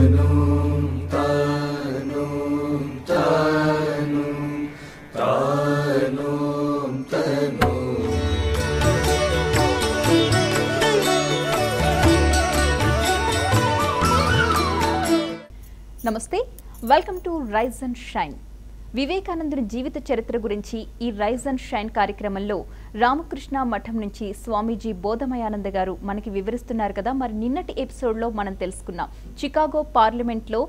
తాను తాను తాను తాను తను. నమస్తే, welcome to rise and shine. వివేకానందుని జీవిత చరిత్ర గురించి ఈ రైజ్ అండ్ షైన్ కార్యక్రమంలో రామకృష్ణ మఠం నుంచి స్వామీజీ బోధమయానంద గారు మనకి వివరిస్తున్నారు కదా. మరి నిన్నటి ఎపిసోడ్లో మనం తెలుసుకున్నాం చికాగో పార్లమెంట్లో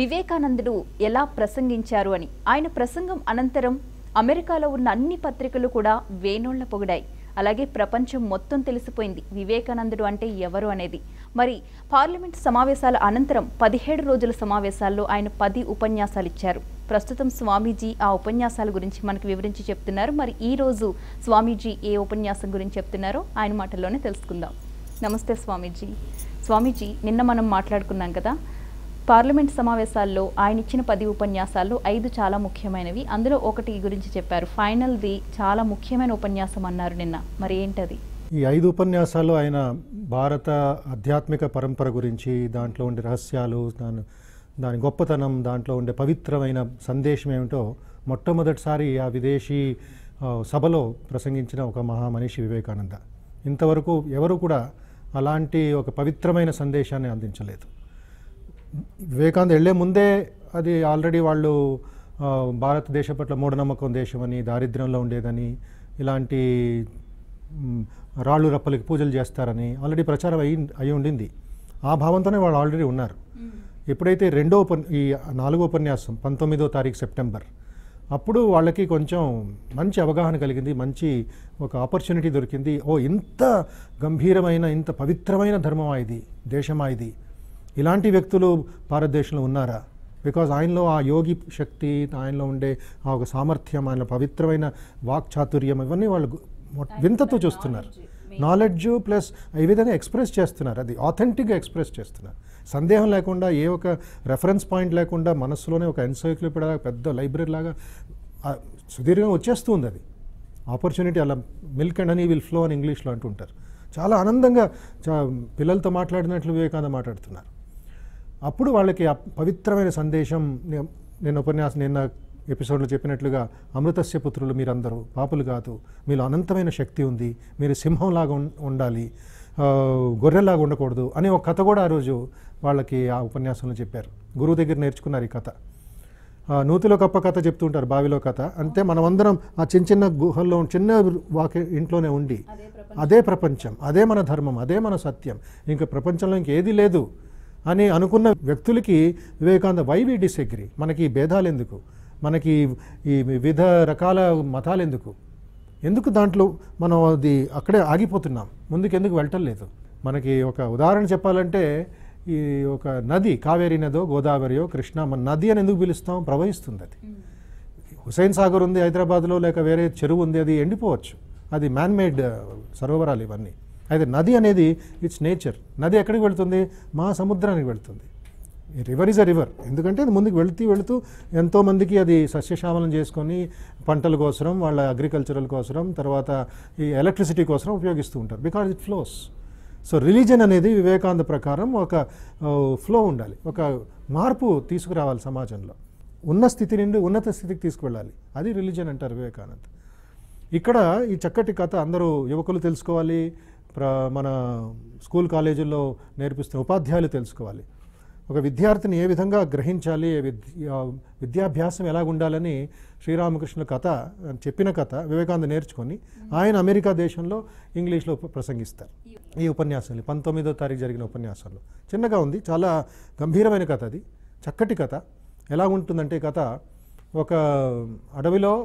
వివేకానందుడు ఎలా ప్రసంగించారు అని. ఆయన ప్రసంగం అనంతరం అమెరికాలో ఉన్న అన్ని పత్రికలు కూడా వేనోళ్ల పొగిడాయి. అలాగే ప్రపంచం మొత్తం తెలిసిపోయింది వివేకానందుడు అంటే ఎవరు అనేది. మరి పార్లమెంట్ సమావేశాల అనంతరం 17 రోజుల సమావేశాల్లో ఆయన 10 ఉపన్యాసాలు ఇచ్చారు. ప్రస్తుతం స్వామీజీ ఆ ఉపన్యాసాల గురించి మనకు వివరించి చెప్తున్నారు. మరి ఈ రోజు స్వామీజీ ఏ ఉపన్యాసం గురించి చెప్తున్నారో ఆయన మాటల్లోనే తెలుసుకుందాం. నమస్తే స్వామీజీ. స్వామీజీ, నిన్న మనం మాట్లాడుకున్నాం కదా, పార్లమెంట్ సమావేశాల్లో ఆయన ఇచ్చిన 10 ఉపన్యాసాల్లో 5 చాలా ముఖ్యమైనవి. అందులో ఒకటి గురించి చెప్పారు, ఫైనల్ది చాలా ముఖ్యమైన ఉపన్యాసం అన్నారు నిన్న. మరి ఏంటది? ఈ 5 ఉపన్యాసాలు ఆయన భారత ఆధ్యాత్మిక పరంపర గురించి, దాంట్లో ఉండే రహస్యాలు, దాని గొప్పతనం, దాంట్లో ఉండే పవిత్రమైన సందేశం ఏమిటో మొట్టమొదటిసారి ఆ విదేశీ సభలో ప్రసంగించిన ఒక మహామనిషి వివేకానంద. ఇంతవరకు ఎవరు కూడా అలాంటి ఒక పవిత్రమైన సందేశాన్ని అందించలేదు. వివేకానంద వెళ్లే ముందే అది ఆల్రెడీ వాళ్ళు భారతదేశం పట్ల మూఢనమ్మకం దేశమని, దారిద్ర్యంలో ఉండేదని, ఇలాంటి రాళ్ళు రప్పలకి పూజలు చేస్తారని ఆల్రెడీ ప్రచారం అయి ఉండింది. ఆ భావంతోనే వాళ్ళు ఆల్రెడీ ఉన్నారు. ఎప్పుడైతే ఈ 4వ ఉపన్యాసం 19వ తారీఖు సెప్టెంబర్, అప్పుడు వాళ్ళకి కొంచెం మంచి అవగాహన కలిగింది, మంచి ఒక ఆపర్చునిటీ దొరికింది. ఇంత గంభీరమైన, ఇంత పవిత్రమైన ధర్మమా ఇది, దేశమా ఇది, ఇలాంటి వ్యక్తులు భారతదేశంలో ఉన్నారా? బికాజ్ ఆయనలో ఆ యోగి శక్తి, ఆయనలో ఉండే ఆ ఒక సామర్థ్యం, ఆయన పవిత్రమైన వాక్చాతుర్యం, ఇవన్నీ వాళ్ళు వింతతో చూస్తున్నారు. నాలెడ్జ్ ప్లస్ ఈ విధంగా ఎక్స్ప్రెస్ చేస్తున్నారు, అది ఆథెంటిక్గా ఎక్స్ప్రెస్ చేస్తున్నారు. సందేహం లేకుండా, ఏ ఒక రెఫరెన్స్ పాయింట్ లేకుండా మనస్సులోనే ఒక ఎన్సైక్లోపీడియా, పెద్ద లైబ్రరీ లాగా సుదీర్ఘంగా వచ్చేస్తుంది. అది ఆపర్చునిటీ అలా milk and honey will flow అని ఇంగ్లీష్లో అంటుంటారు. చాలా ఆనందంగా పిల్లలతో మాట్లాడినట్లు వివేకానంద మాట్లాడుతున్నారు. అప్పుడు వాళ్ళకి ఆ పవిత్రమైన సందేశం, నిన్న ఎపిసోడ్లో చెప్పినట్లుగా అమృతస్య పుత్రులు మీరందరూ, పాపులు కాదు, మీలో అనంతమైన శక్తి ఉంది, మీరు సింహంలాగా ఉండాలి, గొర్రెలాగా ఉండకూడదు అనే ఒక కథ కూడా ఆ రోజు వాళ్ళకి ఆ ఉపన్యాసంలో చెప్పారు. గురువు దగ్గర నేర్చుకున్నారు ఈ కథ. నూతిలో కప్ప కథ చెప్తుంటారు, బావిలో కథ. అంతే మనమందరం ఆ చిన్న గుహల్లో, చిన్న ఇంట్లోనే ఉండి, అదే ప్రపంచం, అదే మన ధర్మం, అదే మన సత్యం, ఇంకా ప్రపంచంలో ఇంకేది లేదు అని అనుకున్న వ్యక్తులకి వివేకానంద వై వి డిసగ్రీ, మనకి భేదాలు ఎందుకు, మనకి ఈ వివిధ రకాల మతాలు ఎందుకు దాంట్లో మనం అది అక్కడే ఆగిపోతున్నాం, ముందుకు ఎందుకు వెళ్ళటం లేదు. మనకి ఒక ఉదాహరణ చెప్పాలంటే, ఈ ఒక నది, కావేరీ నదో గోదావరియో కృష్ణ, మన నది అని ఎందుకు పిలుస్తాం? ప్రవహిస్తుంది. అది హుసైన్ సాగర్ ఉంది హైదరాబాద్లో, లేక వేరే చెరువు ఉంది, అది ఎండిపోవచ్చు, అది మ్యాన్మేడ్ సరోవరాలు ఇవన్నీ. అయితే నది అనేది ఇట్స్ నేచర్. నది ఎక్కడికి వెళుతుంది? మహాసముద్రానికి వెళుతుంది. River is a river. ఎందుకంటే అది ముందుకు వెళుతూ ఎంతోమందికి అది సస్యశ్యామలం చేసుకొని పంటల కోసం, వాళ్ళ అగ్రికల్చరల్ కోసం, తర్వాత ఈ ఎలక్ట్రిసిటీ కోసం ఉపయోగిస్తూ ఉంటారు, because it flows. So religion అనేది వివేకానంద ప్రకారం ఒక ఫ్లో ఉండాలి, ఒక మార్పు తీసుకురావాలి సమాజంలో, ఉన్న స్థితి నుండి ఉన్నత స్థితికి తీసుకువెళ్ళాలి. అది రిలీజన్ అంటారు వివేకానంద. ఇక్కడ ఈ చక్కటి కథ అందరూ యువకులు తెలుసుకోవాలి, మన స్కూల్ కాలేజీల్లో నేర్పిస్తున్న ఉపాధ్యాయులు తెలుసుకోవాలి. ఒక విద్యార్థిని ఏ విధంగా గ్రహించాలి, విద్యాభ్యాసం ఎలా ఉండాలని శ్రీరామకృష్ణ కథ చెప్పిన కథ వివేకానంద నేర్చుకొని ఆయన అమెరికా దేశంలో ఇంగ్లీష్లో ప్రసంగిస్తారు. ఈ ఉపన్యాసంలో 19వ తారీఖు జరిగిన ఉపన్యాసంలో చిన్నగా ఉంది, చాలా గంభీరమైన కథ, అది చక్కటి కథ. ఎలా ఉంటుందంటే కథ, ఒక అడవిలో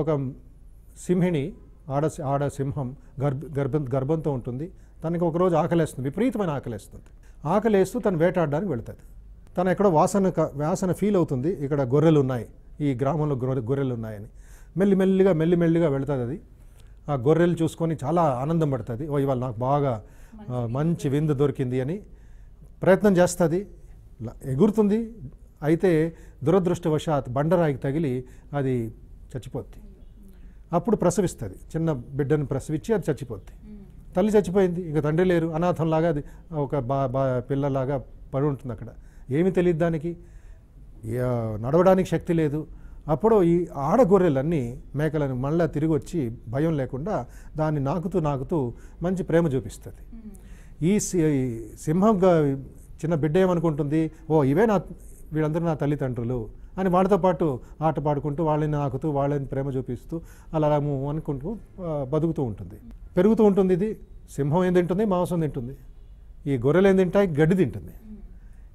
ఒక సింహిణి, ఆడ సింహం గర్భంతో ఉంటుంది. తనకి ఒకరోజు ఆకలేస్తుంది, విపరీతమైన ఆకలేస్తుంది. ఆకలేస్తూ తను వేటాడడానికి వెళుతుంది. తను ఎక్కడో వాసన ఫీల్ అవుతుంది, ఇక్కడ గొర్రెలు ఉన్నాయి, ఈ గ్రామంలో గొర్రెలు ఉన్నాయని. మెల్లిమెల్లిగా వెళుతుంది. అది ఆ గొర్రెలు చూసుకొని చాలా ఆనందం పడుతుంది. ఇవాళ నాకు బాగా మంచి విందు దొరికింది అని ప్రయత్నం చేస్తుంది, ఎగురుతుంది. అయితే దురదృష్టవశాత్ బండరాయికి తగిలి అది చచ్చిపోద్ది. అప్పుడు ప్రసవిస్తుంది, చిన్న బిడ్డను ప్రసవించి అది చచ్చిపోద్ది. తల్లి చచ్చిపోయింది, ఇక తండ్రి లేరు, అనాథంలాగా అది ఒక పిల్లలాగా పడి ఉంటుంది అక్కడ. ఏమి తెలియదు దానికి, నడవడానికి శక్తి లేదు. అప్పుడు ఈ ఆడ గొర్రెలన్నీ మేకలను మళ్ళీ తిరిగి వచ్చి భయం లేకుండా దాన్ని నాకుతూ మంచి ప్రేమ చూపిస్తుంది. ఈ సింహం చిన్న బిడ్డ ఏమనుకుంటుంది, ఇవే వీళ్ళందరూ నా తల్లిదండ్రులు అని వాళ్ళతో పాటు ఆట పాడుకుంటూ వాళ్ళని నాకుతూ వాళ్ళని ప్రేమ చూపిస్తూ అలా అనుకుంటూ బతుకుతూ ఉంటుంది, పెరుగుతూ ఉంటుంది. ఇది సింహం ఏం తింటుంది? మాంసం తింటుంది. ఈ గొర్రెలు ఏం తింటాయి? గడ్డి తింటుంది.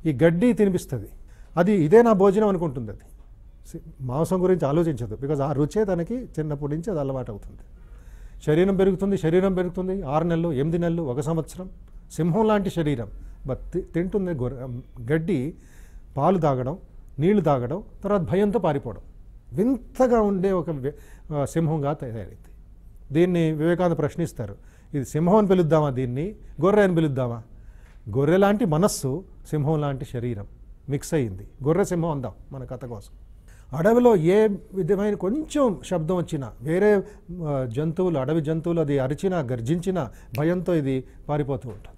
ఈ గడ్డి తినిపిస్తుంది. ఇదే నా భోజనం అనుకుంటుంది. అది మాంసం గురించి ఆలోచించదు. బికాజ్ ఆ రుచే తనకి చిన్నప్పటి నుంచి అది అలవాటు అవుతుంది. శరీరం పెరుగుతుంది 6 నెలలు 8 నెలలు 1 సంవత్సరం. సింహం లాంటి శరీరం, బట్ తింటుంది గడ్డి, పాలు తాగడం, నీళ్లు తాగడం, తర్వాత భయంతో పారిపోవడం. వింతగా ఉండే ఒక సింహంగా తయారైంది. దీన్ని వివేకానంద ప్రశ్నిస్తారు, ఇది సింహం అని పిలుద్దామా, దీన్ని గొర్రె అని పిలుద్దామా? గొర్రె లాంటి మనస్సు, సింహం లాంటి శరీరం మిక్స్ అయ్యింది. గొర్రె సింహం అందాం మన కథ కోసం. అడవిలో ఏ విధమైన కొంచెం శబ్దం వచ్చినా, వేరే జంతువులు, అడవి జంతువులు అది అరిచినా గర్జించినా భయంతో ఇది పారిపోతూ ఉంటుంది.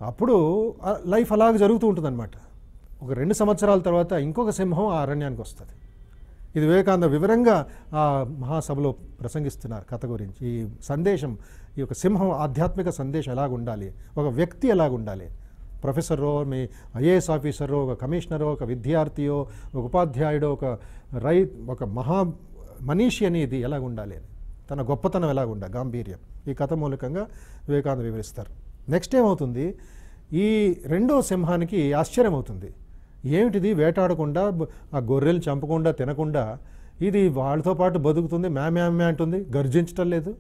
అప్పుడు లైఫ్ అలాగ జరుగుతూ ఉంటుంది అనమాట. ఒక 2 సంవత్సరాల తర్వాత ఇంకొక సింహం ఆ అరణ్యానికి వస్తుంది. ఇది వివేకానంద వివరంగా ఆ మహాసభలో ప్రసంగిస్తున్నారు కథ గురించి. ఈ సందేశం, ఈ యొక్క సింహం ఆధ్యాత్మిక సందేశం ఎలాగుండాలి, ఒక వ్యక్తి ఎలాగుండాలి, ప్రొఫెసరో, మీ ఐఏఎస్ ఆఫీసరో, ఒక కమిషనరో, ఒక విద్యార్థియో, ఒక ఉపాధ్యాయుడో, ఒక మహా మనీషి అనేది ఎలాగుండాలి అని, తన గొప్పతనం ఎలాగుండాలి, గాంభీర్యం ఈ కథ మూలకంగా వివేకానంద వివరిస్తారు. నెక్స్ట్ ఏమవుతుంది, ఈ రెండో సింహానికి ఆశ్చర్యం అవుతుంది. ఏమిటిది, వేటాడకుండా, ఆ గొర్రెలు చంపకుండా తినకుండా ఇది వాళ్ళతో పాటు బతుకుతుంది, మ్యామ్యామ్యా అంటుంది, గర్జించటం లేదు,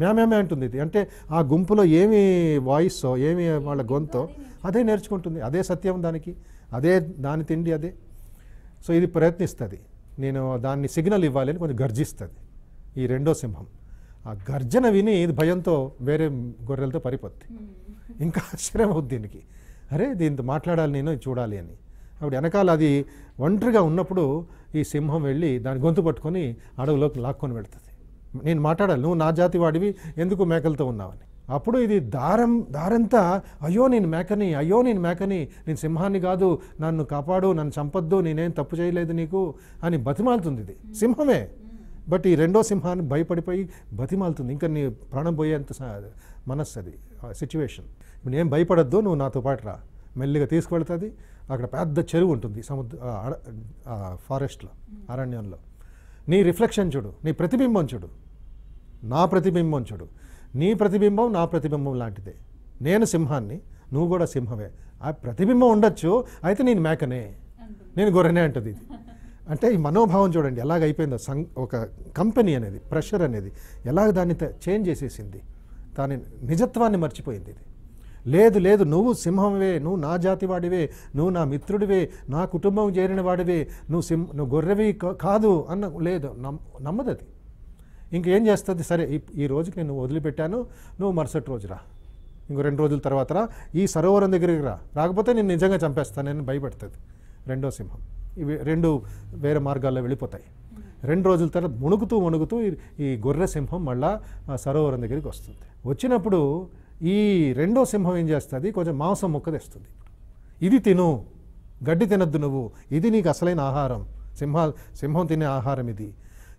మ్యామ్యామ్యా అంటుంది. ఇది అంటే ఆ గుంపులో ఏమి వాయిస్సో, ఏమి వాళ్ళ గొంతో అదే నేర్చుకుంటుంది, అదే సత్యం దానికి, అదే దాని తిండి అదే. సో ఇది ప్రయత్నిస్తుంది, నేను దాన్ని సిగ్నల్ ఇవ్వాలి అని కొంచెం గర్జిస్తుంది ఈ రెండో సింహం. ఆ గర్జన విని ఇది భయంతో వేరే గొర్రెలతో పరిపోద్ది. ఇంకా ఆశ్చర్యం అవుద్ది దీనికి, అరే దీంతో మాట్లాడాలి, నేను చూడాలి అని. అప్పుడు వెనకాల అది ఒంటరిగా ఉన్నప్పుడు ఈ సింహం వెళ్ళి దాని గొంతు పట్టుకొని అడవిలోకి లాక్కొని వెళ్తుంది. నేను మాట్లాడాలి, నువ్వు నా జాతి వాడివి, ఎందుకు మేకలతో ఉన్నావని. అప్పుడు ఇది దారంతా అయ్యో నేను మేకని, నేను సింహాన్ని కాదు, నన్ను కాపాడు, నన్ను చంపొద్దు, నేనేం తప్పు చేయలేదు నీకు అని బతిమాలుతుంది. ఇది సింహమే, బట్ ఈ రెండో సింహాన్ని భయపడిపోయి బతిమాలుతుంది. ఇంకా నీ ప్రాణం పోయేంత మనస్సు అది సిచ్యువేషన్. నేను భయపడద్దు, నువ్వు నాతో పాటు రా. మెల్లిగా తీసుకువెళ్తుంది. అక్కడ పెద్ద చెరువు ఉంటుంది ఫారెస్ట్లో, అరణ్యంలో. నీ రిఫ్లెక్షన్ చూడు, నీ ప్రతిబింబం చూడు, నా ప్రతిబింబం చూడు, నీ ప్రతిబింబం నా ప్రతిబింబం లాంటిదే. నేను సింహాన్ని, నువ్వు కూడా సింహమే. ఆ ప్రతిబింబం ఉండొచ్చు, అయితే నేను మేకనే, నేను గొర్రెనే అంటుంది ఇది. అంటే ఈ మనోభావం చూడండి ఎలాగైపోయిందో. ఒక కంపెనీ అనేది, ప్రెషర్ అనేది ఎలాగ దాన్ని చేంజ్ చేసేసింది, దాని నిజత్వాన్ని మర్చిపోయింది. ఇది లేదు, నువ్వు సింహంవే, నువ్వు నా జాతి వాడివే, నువ్వు నా మిత్రుడివే, నా కుటుంబం చేరిన వాడివే, నువ్వు గొర్రెవి కాదు అన్న లేదు, నమ్మదు అది. ఇంకేం చేస్తుంది, సరే ఈ రోజుకి నేను వదిలిపెట్టాను, నువ్వు మరుసటి రోజు రా, ఇంకో 2 రోజుల తర్వాత రా, ఈ సరోవరం దగ్గరికి రాకపోతే నేను నిజంగా చంపేస్తానని భయపడుతుంది రెండో సింహం. ఇవి 2 వేరే మార్గాల్లో వెళ్ళిపోతాయి. 2 రోజుల తర్వాత మునుగుతూ ఈ గొర్రె సింహం మళ్ళా ఆ సరోవరం దగ్గరికి వస్తుంది. వచ్చినప్పుడు ఈ రెండో సింహం ఏం చేస్తుంది, కొంచెం మాంసం ముక్క తెస్తుంది. ఇది తిను, గడ్డి తినద్దు నువ్వు, ఇది నీకు అసలైన ఆహారం, సింహం తినే ఆహారం ఇది.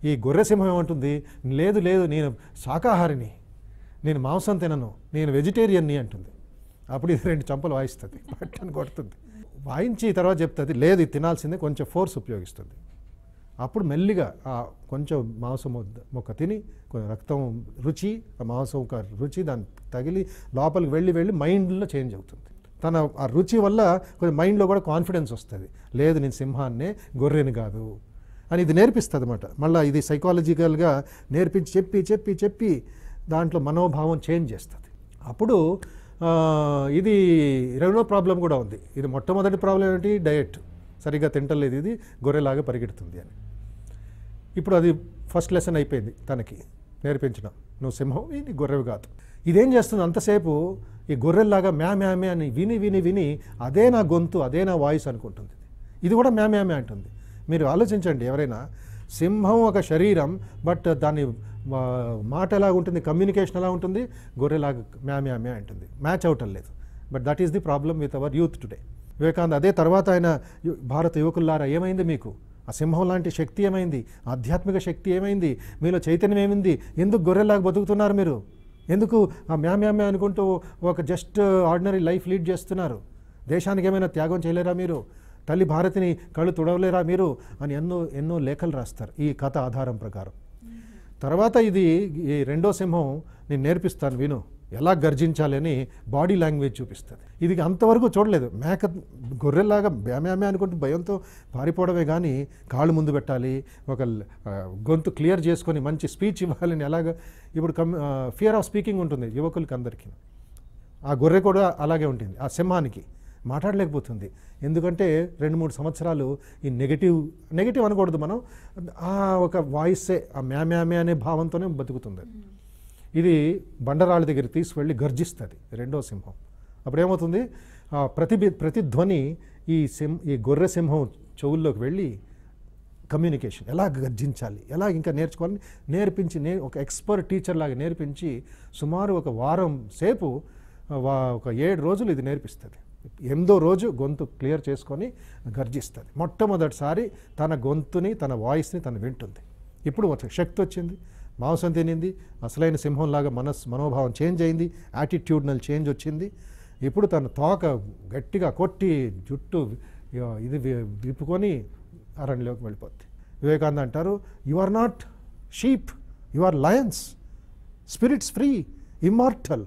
ఈ గొర్రె సింహం ఏమంటుంది, లేదు నేను శాకాహారిని, నేను మాంసం తినను, నేను వెజిటేరియన్ని అంటుంది. అప్పుడు ఇది 2 చంపలు వాయిస్తుంది, పట్టని కొడుతుంది. వాయించి తర్వాత చెప్తుంది, లేదు ఇది తినాల్సిందే, కొంచెం ఫోర్స్ ఉపయోగిస్తుంది. అప్పుడు మెల్లిగా కొంచెం మాంసం మొక్క తిని, కొంచెం రక్తం రుచి, ఆ మాంసం ఒక రుచి దాన్ని తగిలి లోపలికి వెళ్ళి మైండ్లో చేంజ్ అవుతుంది. తన ఆ రుచి వల్ల కొంచెం మైండ్లో కూడా కాన్ఫిడెన్స్ వస్తుంది, లేదు నేను సింహాన్నే గొర్రెని కాదు అని ఇది నేర్పిస్తుంది అన్నమాట. మళ్ళీ ఇది సైకాలజికల్గా నేర్పించి చెప్పి దాంట్లో మనోభావం చేంజ్ చేస్తుంది. అప్పుడు ఇది రెండో ప్రాబ్లం కూడా ఉంది. ఇది మొట్టమొదటి ప్రాబ్లం ఏంటి, డయట్ సరిగ్గా తింటలేదు, ఇది గొర్రెలాగా పరిగెడుతుంది అని. ఇప్పుడు అది ఫస్ట్ లెసన్ అయిపోయింది తనకి నేర్పించడం, నువ్వు సింహం, ఇది గొర్రెవి కాదు. ఇదేం చేస్తుంది, అంతసేపు ఈ గొర్రెల్లాగా మ్యామ్యామే అని విని అదే నా గొంతు, అదే నా వాయిస్ అనుకుంటుంది. ఇది కూడా మ్యామ్యామే అంటుంది. మీరు ఆలోచించండి, ఎవరైనా సింహం ఒక శరీరం, బట్ దాని మాట ఎలా ఉంటుంది, కమ్యూనికేషన్ ఎలా ఉంటుంది, గొర్రెలాగా మ్యామ్యామే అంటుంది. మ్యాచ్ అవటం లేదు. But that is the problem with our youth today. Vivekananda అదే తర్వాత ఆయన భారత యువకులారా ఏమైంది మీకు, ఆ సింహం లాంటి శక్తి ఏమైంది, ఆధ్యాత్మిక శక్తి ఏమైంది, మీలో చైతన్యం ఏమైంది, ఎందుకు గొర్రెలాగా బతుకుతున్నారు మీరు, ఎందుకు ఆ మ్యామ్యామ్యా అనుకుంటూ ఒక జస్ట్ ఆర్డినరీ లైఫ్ లీడ్ చేస్తున్నారు, దేశానికి ఏమైనా త్యాగం చేయలేరా మీరు, తల్లి భారతిని కళ్ళు తుడవలేరా మీరు అని ఎన్నో లేఖలు రాస్తారు ఈ కథ ఆధారం ప్రకారం. తర్వాత ఈ రెండో సింహం నేను నేర్పిస్తాను విను, ఎలా గర్జించాలని బాడీ లాంగ్వేజ్ చూపిస్తుంది. ఇది అంతవరకు చూడలేదు. మేక గొర్రెలాగా బ్యామ్యామ్యా అనుకుంటూ భయంతో పారిపోవడమే కానీ కాళ్ళు ముందు పెట్టాలి, ఒక గొంతు క్లియర్ చేసుకొని మంచి స్పీచ్ ఇవ్వాలని ఎలాగ ఇప్పుడు ఫియర్ ఆఫ్ స్పీకింగ్ ఉంటుంది యువకులకి అందరికీ. ఆ గొర్రె కూడా అలాగే ఉంటుంది. ఆ సింహానికి మాట్లాడలేకపోతుంది. ఎందుకంటే 2-3 సంవత్సరాలు ఈ నెగిటివ్ అనకూడదు మనం, ఆ ఒక వాయిస్సే ఆ మ్యామ్యామ్యా అనే భావంతోనే బతుకుతుంది. ఇది బండరాళ్ళ దగ్గర తీసుకువెళ్ళి గర్జిస్తుంది రెండో సింహం. అప్పుడేమవుతుంది, ప్రతిధ్వని ఈ గొర్రె సింహం చెవుల్లోకి వెళ్ళి కమ్యూనికేషన్ ఎలా గర్జించాలి, ఎలా ఇంకా నేర్చుకోవాలని నేర్పించి ఒక ఎక్స్పర్ట్ టీచర్ లాగా నేర్పించి సుమారు ఒక వారం సేపు ఒక 7 రోజులు ఇది నేర్పిస్తుంది. 8వ రోజు గొంతు క్లియర్ చేసుకొని గర్జిస్తుంది. మొట్టమొదటిసారి తన గొంతుని తన వాయిస్ని తను వింటుంది. ఇప్పుడు ఒక శక్తి వచ్చింది, మాంసం తినింది, అసలైన సింహంలాగా మనోభావం చేంజ్ అయింది, యాటిట్యూడ్నల్ చేంజ్ వచ్చింది. ఇప్పుడు తన తోక గట్టిగా కొట్టి జుట్టు ఇది విప్పుకొని అరణ్యలోకి వెళ్ళిపోద్ది. వివేకానంద అంటారు, you are not sheep, you are lions, spirits free, immortal,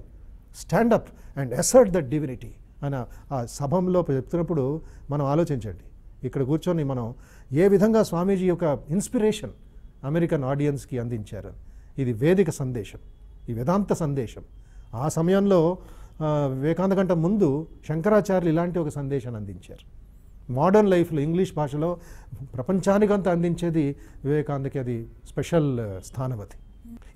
stand up and assert that divinity అని ఆ సభంలో చెప్తున్నప్పుడు మనం ఆలోచించండి. ఇక్కడ కూర్చొని మనం ఏ విధంగా స్వామీజీ యొక్క ఇన్స్పిరేషన్ అమెరికన్ ఆడియన్స్కి అందించారు. ఇది వేదిక సందేశం, ఈ వేదాంత సందేశం. ఆ సమయంలో వివేకానంద కంటే ముందు శంకరాచార్యులు ఇలాంటి ఒక సందేశాన్ని అందించారు. మోడర్న్ లైఫ్లో ఇంగ్లీష్ భాషలో ప్రపంచానికంతా అందించేది వివేకానందకి అది స్పెషల్ స్థానం. అది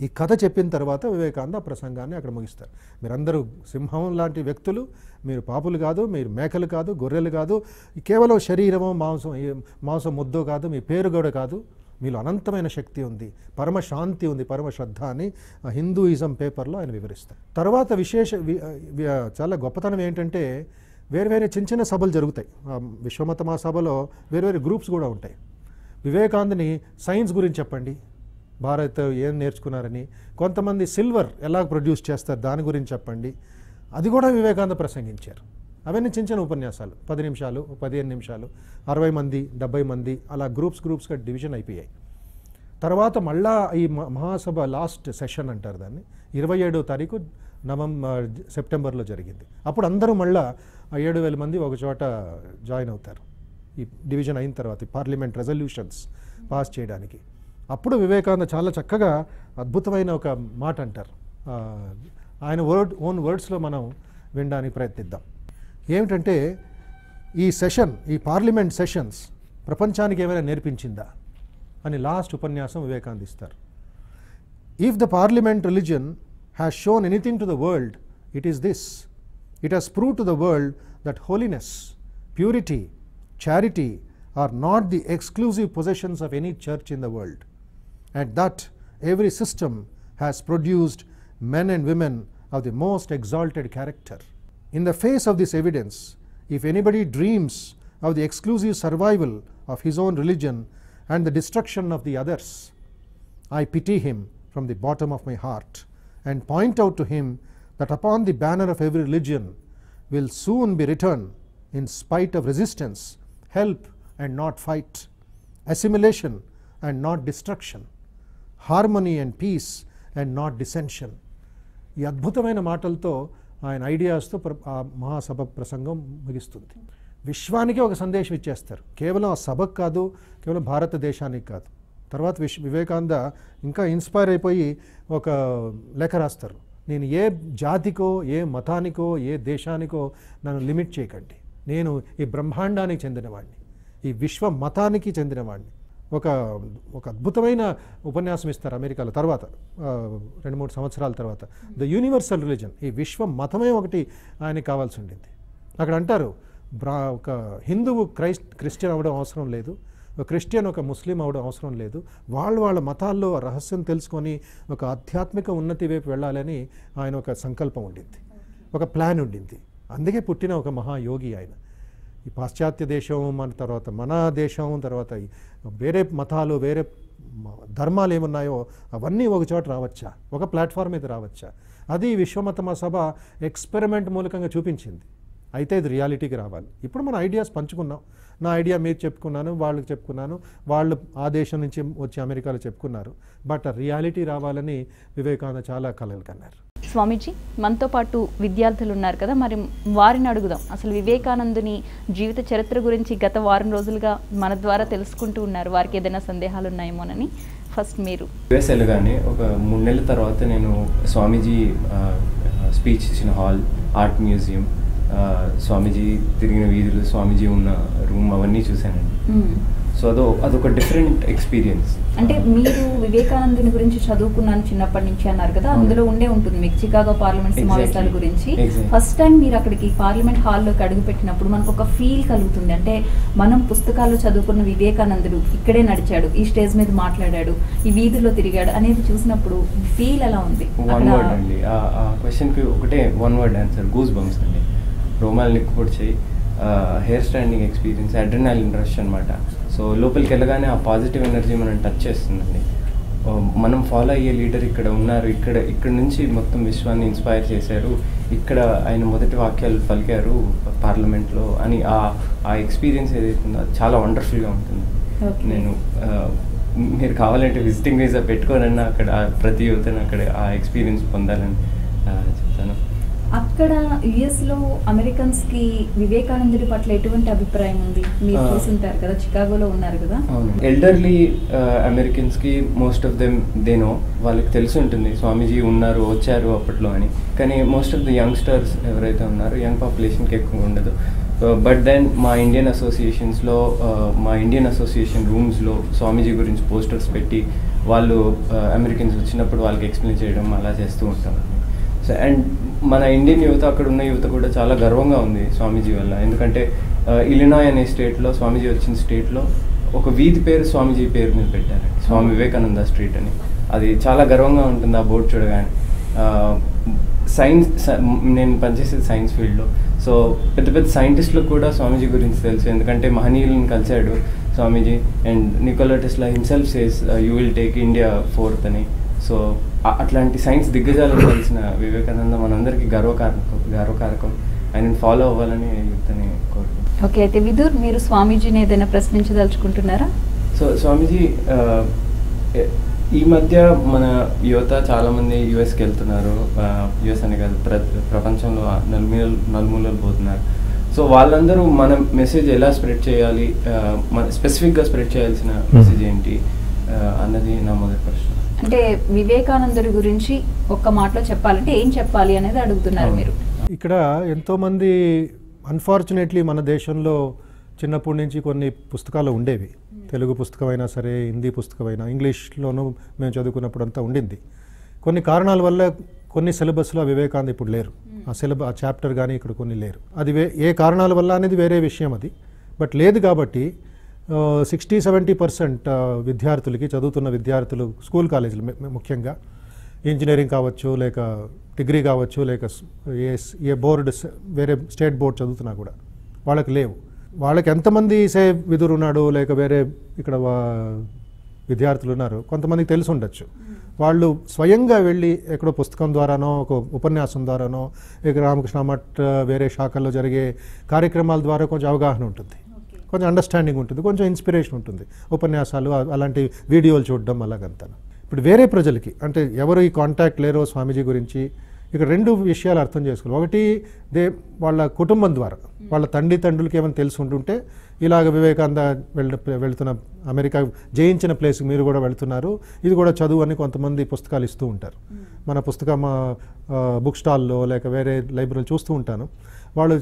ఈ కథ చెప్పిన తర్వాత వివేకానంద ప్రసంగాన్ని అక్కడ ముగిస్తారు. మీరందరూ సింహం లాంటి వ్యక్తులు, మీరు పాపులు కాదు, మీరు మేకలు కాదు, గొర్రెలు కాదు, కేవలం శరీరము మాంసం ముద్దో కాదు, మీ పేరు కూడా కాదు, మీలో అనంతమైన శక్తి ఉంది, పరమ శాంతి ఉంది, పరమ శ్రద్ధ అని హిందూయిజం పేపర్లో ఆయన వివరిస్తారు. తర్వాత చాలా గొప్పతనం ఏంటంటే వేరే చిన్న సభలు జరుగుతాయి. విశ్వమత మహాసభలో వేరే గ్రూప్స్ కూడా ఉంటాయి. వివేకానందని సైన్స్ గురించి చెప్పండి, భారత్ ఏం నేర్చుకున్నారని, కొంతమంది సిల్వర్ ఎలా ప్రొడ్యూస్ చేస్తారు దాని గురించి చెప్పండి, అది కూడా వివేకానంద ప్రసంగించారు. అవన్నీ చిన్న ఉపన్యాసాలు, 10 నిమిషాలు, 15 నిమిషాలు, 60 మంది, 70 మంది అలా గ్రూప్స్గా డివిజన్ అయిపోయాయి. తర్వాత మళ్ళా ఈ మహాసభ లాస్ట్ సెషన్ అంటారు దాన్ని, 27వ తారీఖు సెప్టెంబర్లో జరిగింది. అప్పుడు అందరూ మళ్ళా 7,000 మంది ఒక చోట జాయిన్ అవుతారు ఈ డివిజన్ అయిన తర్వాత, పార్లమెంట్ రెజల్యూషన్స్ పాస్ చేయడానికి. అప్పుడు వివేకానంద చాలా చక్కగా అద్భుతమైన ఒక మాట అంటారు. ఆయన ఓన్ వర్డ్స్లో మనం వినడానికి ప్రయత్నిద్దాం. ఏమిటంటే ఈ పార్లమెంట్ సెషన్స్ ప్రపంచానికి ఏమైనా నేర్పించిందా అని లాస్ట్ ఉపన్యాసం వివేకానంద ఇస్తారు. If the parliament religion has shown anything to the world, it is this. It has proved to the world that holiness, purity, charity are not the exclusive possessions of any church in the world, and that every system has produced men and women of the most exalted character. In the face of this evidence, if anybody dreams of the exclusive survival of his own religion and the destruction of the others, I pity him from the bottom of my heart and point out to him that upon the banner of every religion will soon be written, in spite of resistance, help and not fight, assimilation and not destruction, harmony and peace and not dissension. ఈ అద్భుతమైన మాటలతో ఆయన ఐడియాస్తో ఆ మహాసభ ప్రసంగం ముగిస్తుంది. విశ్వానికి ఒక సందేశం ఇచ్చేస్తారు, కేవలం ఆ సభకు కాదు, కేవలం భారతదేశానికి కాదు. తర్వాత వివేకానంద ఇంకా ఇన్స్పైర్ అయిపోయి ఒక లేఖ రాస్తారు, నేను ఏ జాతికో, ఏ మతానికో, ఏ దేశానికో నన్ను లిమిట్ చేయకండి, నేను ఈ బ్రహ్మాండానికి చెందినవాడిని, ఈ విశ్వ మతానికి చెందినవాడిని. ఒక అద్భుతమైన ఉపన్యాసం ఇస్తారు అమెరికాలో. తర్వాత 2-3 సంవత్సరాల తర్వాత ద యూనివర్సల్ రిలీజన్, ఈ విశ్వ మతమే ఒకటి ఆయనకి కావాల్సి ఉండింది. అక్కడ అంటారు, ఒక హిందువు క్రిస్టియన్ అవ్వడం అవసరం లేదు, ఒక క్రిస్టియన్ ఒక ముస్లిం అవ్వడం అవసరం లేదు, వాళ్ళ మతాల్లో రహస్యం తెలుసుకొని ఒక ఆధ్యాత్మిక ఉన్నతి వైపు వెళ్ళాలని ఆయన ఒక సంకల్పం ఉండింది, ఒక ప్లాన్ ఉండింది. అందుకే పుట్టిన ఒక మహాయోగి ఆయన. ఈ పాశ్చాత్య దేశం మన తర్వాత మన దేశం తర్వాత వేరే మతాలు వేరే ధర్మాలు ఏమున్నాయో అవన్నీ ఒక చోట రావచ్చా, ఒక ప్లాట్ఫామ్ మీద రావచ్చా? అది విశ్వమత మహాసభ ఎక్స్పెరిమెంట్ మూలకంగా చూపించింది. అయితే ఇది రియాలిటీకి రావాలి. ఇప్పుడు మన ఐడియాస్ పంచుకున్నాం. నా ఐడియా మీరు చెప్పుకున్నాను, వాళ్ళకి చెప్పుకున్నాను, వాళ్ళు ఆ దేశం నుంచి వచ్చి అమెరికాలో చెప్పుకున్నారు. బట్ ఆ రియాలిటీ రావాలని వివేకానంద చాలా కలలు కన్నారు. స్వామీజీ, మనతో పాటు విద్యార్థులు ఉన్నారు కదా, మరి వారిని అడుగుదాం. అసలు వివేకానందుని జీవిత చరిత్ర గురించి గత వారం రోజులుగా మన ద్వారా తెలుసుకుంటూ ఉన్నారు. వారికి ఏదైనా సందేహాలు ఉన్నాయేమోనని. ఫస్ట్ మీరు. యుఎస్ వెళ్ళగానే ఒక 3 నెలల తర్వాత నేను స్వామీజీ స్పీచ్ ఇచ్చిన హాల్, ఆర్ట్ మ్యూజియం, స్వామీజీ తిరిగిన వీధులు, స్వామీజీ ఉన్న రూమ్ అవన్నీ చూశానండి. సో అదొక డిఫరెంట్ ఎక్స్పీరియన్స్. అంటే మీరు వివేకానందుని గురించి చదువుకున్నాను చిన్నప్పటి నుంచి అన్నారు కదా, అందులో ఉండే ఉంటుంది మీకు చికాగో పార్లమెంట్ సమావేశాల గురించి. ఫస్ట్ టైం మీరు అక్కడికి పార్లమెంట్ హాల్లోకి అడుగు పెట్టినప్పుడు మనకు ఒక ఫీల్ కలుగుతుంది. అంటే మనం పుస్తకాల్లో చదువుకున్న వివేకానందుడు ఇక్కడే నడిచాడు, ఈ స్టేజ్ మీద మాట్లాడాడు, ఈ వీధిలో తిరిగాడు అనేది చూసినప్పుడు ఫీల్ ఎలా ఉంది? వన్ వర్డ్ అండి, ఆ క్వశ్చన్కి ఒకటే one word answer, goosebumps అండి. రోమాలు నిక్కుపొడిచాయి, hair standing experience, adrenaline rush అనమాట. సో లోపలికి వెళ్ళగానే ఆ పాజిటివ్ ఎనర్జీ మనం టచ్ చేస్తుందండి. మనం ఫాలో అయ్యే లీడర్ ఇక్కడ ఉన్నారు, ఇక్కడ నుంచి మొత్తం విశ్వాన్ని ఇన్స్పైర్ చేశారు, ఇక్కడ ఆయన మొదటి వాక్యాలు పలికారు పార్లమెంట్లో అని ఆ ఎక్స్పీరియన్స్ ఏదైతే ఉందో అది చాలా వండర్ఫుల్గా ఉంటుంది. నేను మీరు కావాలంటే విజిటింగ్ వీసా పెట్టుకోనన్నా అక్కడ ప్రతి యువతను అక్కడ ఆ ఎక్స్పీరియన్స్ పొందాలని చెప్తాను. అక్కడ యుఎస్లో అమెరికన్స్కి వివేకానందుడి పట్ల ఎటువంటి అభిప్రాయం ఉంది? మీరు చూసుంటారు కదా, చికాగోలో ఉన్నారు కదా. ఎల్డర్లీ అమెరికన్స్కి most of them they know, వాళ్ళకి తెలిసి ఉంటుంది స్వామీజీ ఉన్నారు, వచ్చారు అప్పట్లో అని. కానీ మోస్ట్ ఆఫ్ ది యంగ్స్టర్స్ ఎవరైతే ఉన్నారో యంగ్ పాపులేషన్కి ఎక్కువ ఉండదు. బట్ దెన్ మా ఇండియన్ అసోసియేషన్స్లో, మా ఇండియన్ అసోసియేషన్ రూమ్స్లో స్వామీజీ గురించి పోస్టర్స్ పెట్టి వాళ్ళు అమెరికన్స్ వచ్చినప్పుడు వాళ్ళకి ఎక్స్ప్లెయిన్ చేయడం అలా చేస్తూ ఉంటాం. సో అండ్ మన ఇండియన్ యువత, అక్కడ ఉన్న యువత కూడా చాలా గర్వంగా ఉంది స్వామీజీ వల్ల. ఎందుకంటే ఇలినాయ్ అనే స్టేట్లో, స్వామీజీ వచ్చిన స్టేట్లో ఒక వీధి పేరు స్వామీజీ పేరు మీద పెట్టారండి, స్వామి వివేకానంద స్ట్రీట్ అని. అది చాలా గర్వంగా ఉంటుంది ఆ బోర్డు చూడగానే. సైన్స్, నేను పనిచేసేది సైన్స్ ఫీల్డ్లో. సో పెద్ద పెద్ద సైంటిస్టులకు కూడా స్వామీజీ గురించి తెలుసు, ఎందుకంటే మహనీయులను కలిశాడు Swamiji. And Nikola Tesla himself says you will take India 4th అని. సో అట్లాంటి సైన్స్ దిగ్గజాలను కలిసిన వివేకానంద మనందరికీ గర్వకారకం. ఆయనను ఫాలో అవ్వాలని యువతని కోరుకుంటున్నాను. ఓకే, అయితే విదుర్, మీరు స్వామీజీని ఏదైనా ప్రశ్నించదలుచుకుంటున్నారా? సో స్వామీజీ, ఈ మధ్య మన యువత చాలామంది యుఎస్కి వెళ్తున్నారు. యుఎస్ అని కాదు, ప్రపంచంలో నలుమూలలు పోతున్నారు. సో వాళ్ళందరూ మన మెసేజ్ ఎలా స్ప్రెడ్ చేయాలి, మన స్పెసిఫిక్గా స్ప్రెడ్ చేయాల్సిన మెసేజ్ ఏంటి అన్నది నా మొదటి ప్రశ్న. అంటే వివేకానందుడి గురించి ఒక్క మాటలో చెప్పాలంటే ఏం చెప్పాలి అనేది అడుగుతున్నారు మీరు. ఇక్కడ ఎంతోమంది అన్ఫార్చునేట్లీ మన దేశంలో చిన్నప్పటి నుంచి కొన్ని పుస్తకాలు ఉండేవి. తెలుగు పుస్తకమైనా సరే, హిందీ పుస్తకమైనా, ఇంగ్లీష్లోనూ మేము చదువుకున్నప్పుడు అంతా ఉండింది. కొన్ని కారణాల వల్ల కొన్ని సిలబస్లో వివేకానంద ఇప్పుడు లేరు. ఆ చాప్టర్ కానీ ఇక్కడ కొన్ని లేరు. అది ఏ కారణాల వల్ల అనేది వేరే విషయం అది. బట్ లేదు కాబట్టి 60-70% విద్యార్థులకి, చదువుతున్న విద్యార్థులు స్కూల్ కాలేజీలు ముఖ్యంగా ఇంజనీరింగ్ కావచ్చు, లేక డిగ్రీ కావచ్చు, లేక ఏ బోర్డు వేరే స్టేట్ బోర్డు చదువుతున్నా కూడా వాళ్ళకి లేవు. వాళ్ళకి ఎంతమంది విదురు ఉన్నాడు, లేక వేరే ఇక్కడ విద్యార్థులు ఉన్నారు, కొంతమందికి తెలిసి ఉండొచ్చు. వాళ్ళు స్వయంగా వెళ్ళి ఎక్కడో పుస్తకం ద్వారానో, ఒక ఉపన్యాసం ద్వారానో, ఇక రామకృష్ణ మఠ్ వేరే శాఖల్లో జరిగే కార్యక్రమాల ద్వారా కొంచెం అవగాహన ఉంటుంది, కొంచెం అండర్స్టాండింగ్ ఉంటుంది, కొంచెం ఇన్స్పిరేషన్ ఉంటుంది. ఉపన్యాసాలు అలాంటి వీడియోలు చూడడం అలాగంతా. ఇప్పుడు వేరే ప్రజలకి, అంటే ఎవరు ఈ కాంటాక్ట్ లేరో స్వామీజీ గురించి, ఇక్కడ 2 విషయాలు అర్థం చేసుకోవాలి. ఒకటి, వాళ్ళ కుటుంబం ద్వారా, వాళ్ళ తండ్రులకి ఏమైనా తెలిసి ఉంటుంటే, ఇలాగ వివేకానంద వెళ్తున్న అమెరికా జయించిన ప్లేస్కి మీరు కూడా వెళ్తున్నారు, ఇది కూడా చదువు అని కొంతమంది పుస్తకాలు ఇస్తూ ఉంటారు. మన బుక్ స్టాల్లో లేక వేరే లైబ్రరీలు చూస్తూ ఉంటాను. వాళ్ళు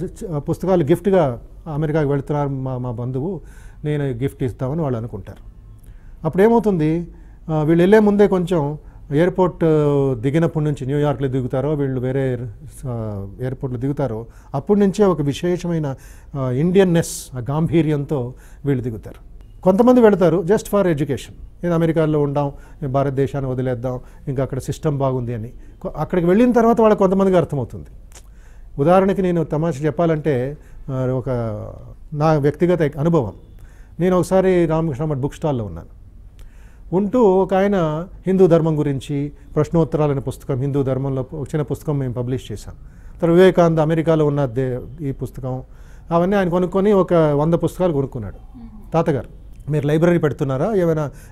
పుస్తకాలు గిఫ్ట్గా అమెరికాకి వెళ్తున్నారు మా బంధువు, నేను గిఫ్ట్ ఇస్తామని వాళ్ళు అనుకుంటారు. అప్పుడు ఏమవుతుంది, వీళ్ళు వెళ్ళే ముందే కొంచెం ఎయిర్పోర్ట్ దిగినప్పటి నుంచి, న్యూయార్క్లో దిగుతారో వీళ్ళు వేరే ఎయిర్పోర్ట్లో దిగుతారో అప్పటి నుంచే ఒక విశేషమైన ఇండియన్నెస్, ఆ గాంభీర్యంతో వీళ్ళు దిగుతారు. కొంతమంది వెళతారు జస్ట్ ఫర్ ఎడ్యుకేషన్, నేను అమెరికాలో ఉండాం, భారతదేశాన్ని వదిలేద్దాం, ఇంకా అక్కడ సిస్టమ్ బాగుంది అని. అక్కడికి వెళ్ళిన తర్వాత వాళ్ళకి కొంతమందికి అర్థమవుతుంది. ఉదాహరణకి నేను తమాషా చెప్పాలంటే, ఒక నా వ్యక్తిగత అనుభవం. నేను ఒకసారి రామకృష్ణ మఠ్ బుక్ స్టాల్లో ఉన్నాను. ఉంటూ ఒక ఆయన హిందూ ధర్మం గురించి ప్రశ్నోత్తరాలనే పుస్తకం, హిందూ ధర్మంలో వచ్చిన పుస్తకం మేము పబ్లిష్ చేశాం. తర్వాత వివేకానంద అమెరికాలో ఉన్న ఈ పుస్తకం అవన్నీ ఆయన కొనుక్కొని ఒక 100 పుస్తకాలు కొనుక్కున్నాడు. తాతగారు మీరు లైబ్రరీ పెడుతున్నారా,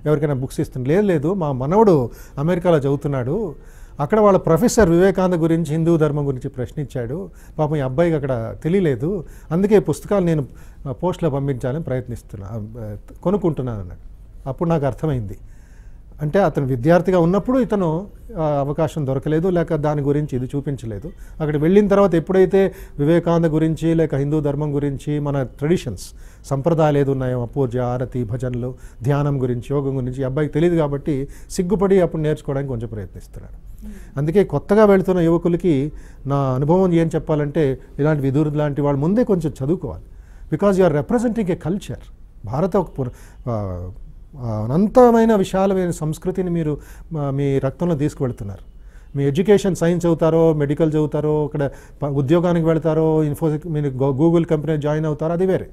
ఎవరికైనా బుక్స్ ఇస్తున్నారు? లేదు, మా మనవడు అమెరికాలో చదువుతున్నాడు, అక్కడ వాళ్ళ ప్రొఫెసర్ వివేకానంద గురించి హిందూ ధర్మం గురించి ప్రశ్నించాడు, పాపం ఈ అబ్బాయికి అక్కడ తెలియలేదు, అందుకే పుస్తకాలు నేను పోస్ట్లో పంపించాలని కొనుక్కుంటున్నాను అన్నాడు. అప్పుడు నాకు అర్థమైంది, అంటే అతను విద్యార్థిగా ఉన్నప్పుడు ఇతను అవకాశం దొరకలేదు, లేక దాని గురించి ఇది చూపించలేదు. అక్కడ వెళ్ళిన తర్వాత ఎప్పుడైతే వివేకానంద గురించి లేక హిందూ ధర్మం గురించి మన ట్రెడిషన్స్ సంప్రదాయాలు ఏది ఉన్నాయో, పూజ, ఆరతి, భజనలు, ధ్యానం గురించి, యోగం గురించి అబ్బాయికి తెలియదు కాబట్టి సిగ్గుపడి అప్పుడు నేర్చుకోవడానికి కొంచెం ప్రయత్నిస్తున్నాడు. అందుకే కొత్తగా వెళుతున్న యువకులకి నా అనుభవం ఏం చెప్పాలంటే, ఇలాంటి విదురు లాంటి వాళ్ళు ముందే కొంచెం చదువుకోవాలి. Because you are representing a culture. Bharat ఒక అనంతమైన విశాలమైన సంస్కృతిని మీరు మీ రక్తంలో తీసుకువెళ్తున్నారు. మీ ఎడ్యుకేషన్ సైన్స్ చదువుతారో, మెడికల్ చదువుతారో, అక్కడ ఉద్యోగానికి వెళ్తారో, మీరు గూగుల్ కంపెనీ జాయిన్ అవుతారో, అది వేరే.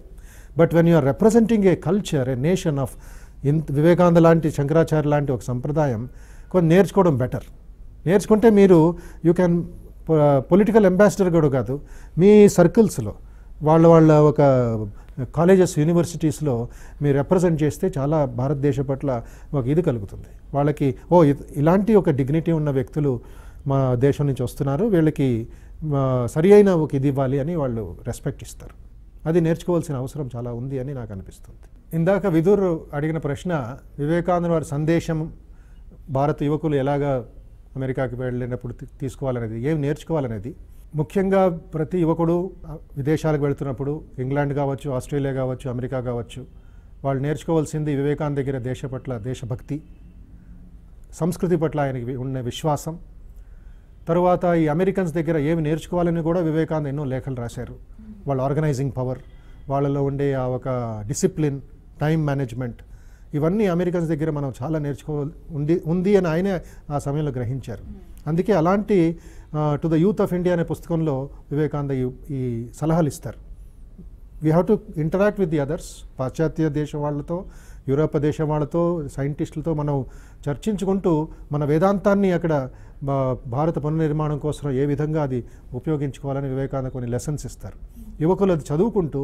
But when you are representing a culture, a nation of Vivekananda లాంటి, శంకరాచార్య లాంటి ఒక సంప్రదాయం కొంచెం నేర్చుకోవడం బెటర్. నేర్చుకుంటే మీరు యూ క్యాన్ పొలిటికల్ అంబాసిడర్ కూడా కాదు, మీ సర్కిల్స్లో వాళ్ళ ఒక కాలేజెస్, యూనివర్సిటీస్లో మీరు రిప్రజెంట్ చేస్తే చాలా భారతదేశం పట్ల ఒక ఇది కలుగుతుంది. వాళ్ళకి ఇలాంటి ఒక డిగ్నిటీ ఉన్న వ్యక్తులు మా దేశం నుంచి వస్తున్నారు, వీళ్ళకి సరి అయిన ఒక ఇది ఇవ్వాలి అని వాళ్ళు రెస్పెక్ట్ ఇస్తారు. అది నేర్చుకోవాల్సిన అవసరం చాలా ఉంది అని నాకు అనిపిస్తుంది. ఇందాక విదుర్ అడిగిన ప్రశ్న, వివేకానంద వారి సందేశం భారత యువకులు ఎలాగా అమెరికాకి వెళ్ళినప్పుడు తీసుకోవాలనేది, ఏం నేర్చుకోవాలనేది, ముఖ్యంగా ప్రతి యువకుడు విదేశాలకు వెళుతున్నప్పుడు, ఇంగ్లాండ్ కావచ్చు, ఆస్ట్రేలియా కావచ్చు, అమెరికా కావచ్చు, వాళ్ళు నేర్చుకోవాల్సింది వివేకానంద దగ్గర దేశ పట్ల దేశభక్తి, సంస్కృతి పట్ల ఆయనకి ఉన్న విశ్వాసం. తరువాత ఈ అమెరికన్స్ దగ్గర ఏమి నేర్చుకోవాలని కూడా వివేకానంద ఎన్నో లేఖలు రాశారు. వాళ్ళ ఆర్గనైజింగ్ పవర్, వాళ్ళలో ఉండే ఆ ఒక డిసిప్లిన్, టైం మేనేజ్మెంట్, ఇవన్నీ అమెరికన్స్ దగ్గర మనం చాలా ఉంది అని ఆయనే ఆ సమయంలో గ్రహించారు. అందుకే అలాంటి to the youth of India అనే పుస్తకంలో వివేకానంద ఈ సలహాలు ఇస్తారు. We have to interact with the others. పాశ్చాత్య దేశం వాళ్ళతో, యూరోప్ దేశం వాళ్ళతో, సైంటిస్టులతో మనం చర్చించుకుంటూ మన వేదాంతాన్ని అక్కడ భారత పునర్నిర్మాణం కోసం ఏ విధంగా అది ఉపయోగించుకోవాలని వివేకానంద కొన్ని లెసన్స్ ఇస్తారు. యువకులు అది చదువుకుంటూ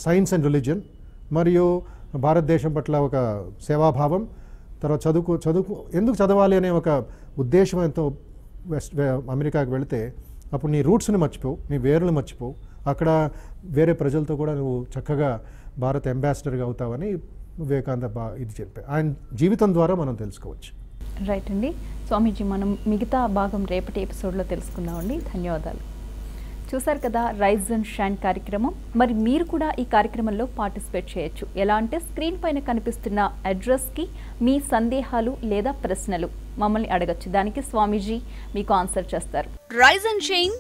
సైన్స్ అండ్ రిలీజియన్ మరియు భారతదేశం పట్ల ఒక సేవాభావం, తర్వాత చదువు ఎందుకు చదవాలి అనే ఒక ఉద్దేశం ఎంతో అమెరికాకి వెళితే అప్పుడు నీ రూట్స్ని మర్చిపోవు, నీ వేరుని మర్చిపోవు, అక్కడ వేరే ప్రజలతో కూడా నువ్వు చక్కగా భారత అంబాసిడర్గా అవుతావని వివేకానంద ఇది చెప్పారు. ఆయన జీవితం ద్వారా మనం తెలుసుకోవచ్చు. రైట్ అండి. స్వామీజీ, మనం మిగతా భాగం రేపటి ఎపిసోడ్లో తెలుసుకుందామండి. ధన్యవాదాలు. చూసారు కదా రైజ్ అండ్ షైన్ కార్యక్రమం. మరి మీరు కూడా ఈ కార్యక్రమంలో పార్టిసిపేట్ చేయొచ్చు. ఎలా అంటే స్క్రీన్ పైన కనిపిస్తున్న అడ్రస్కి మీ సందేహాలు లేదా ప్రశ్నలు మమ్మల్ని అడగచ్చు. దానికి స్వామీజీ మీకు ఆన్సర్ చేస్తారు. Rise and shine,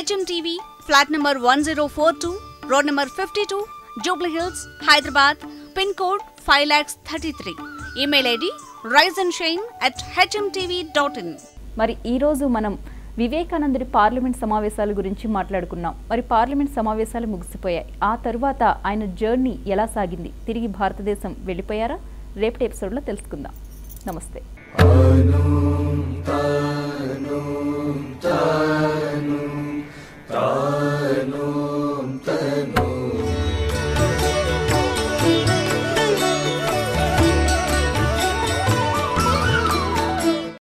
HMTV, flat number 1042, road number 52, Jubilee Hills, Hyderabad, pin code 5,33,000. Email ID riseandshine@hmtv.in. మరి ఈరోజు మనం వివేకానందుడి పార్లమెంట్ సమావేశాల గురించి మాట్లాడుకున్నాం. మరి పార్లమెంట్ సమావేశాలు ముగిసిపోయాయి. ఆ తరువాత ఆయన జర్నీ ఎలా సాగింది? తిరిగి భారతదేశం వెళ్ళిపోయారా? రేపటి ఎపిసోడ్లో తెలుసుకుందాం. నమస్తే. తాను